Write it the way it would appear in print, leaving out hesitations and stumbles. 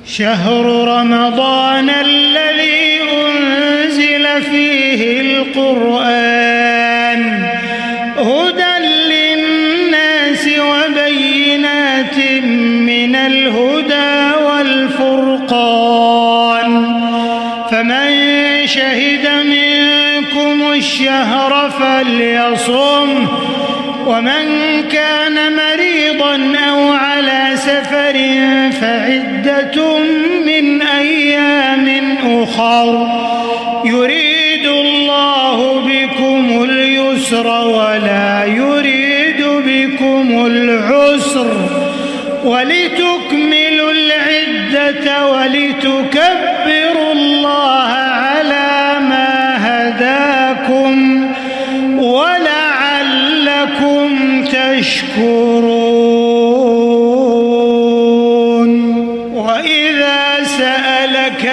شهر رمضان الذي أنزل فيه القرآن هدى للناس وبينات من الهدى والفرقان فمن شهد منكم الشهر فليصمه ومن كان مريضا أو على سفر فعدة من أيام أخر يريد الله بكم اليسر ولا يريد بكم العسر ولتكملوا العدة ولتكبروا الله على ما هداكم ولعلكم تشكرون. وإذا سألك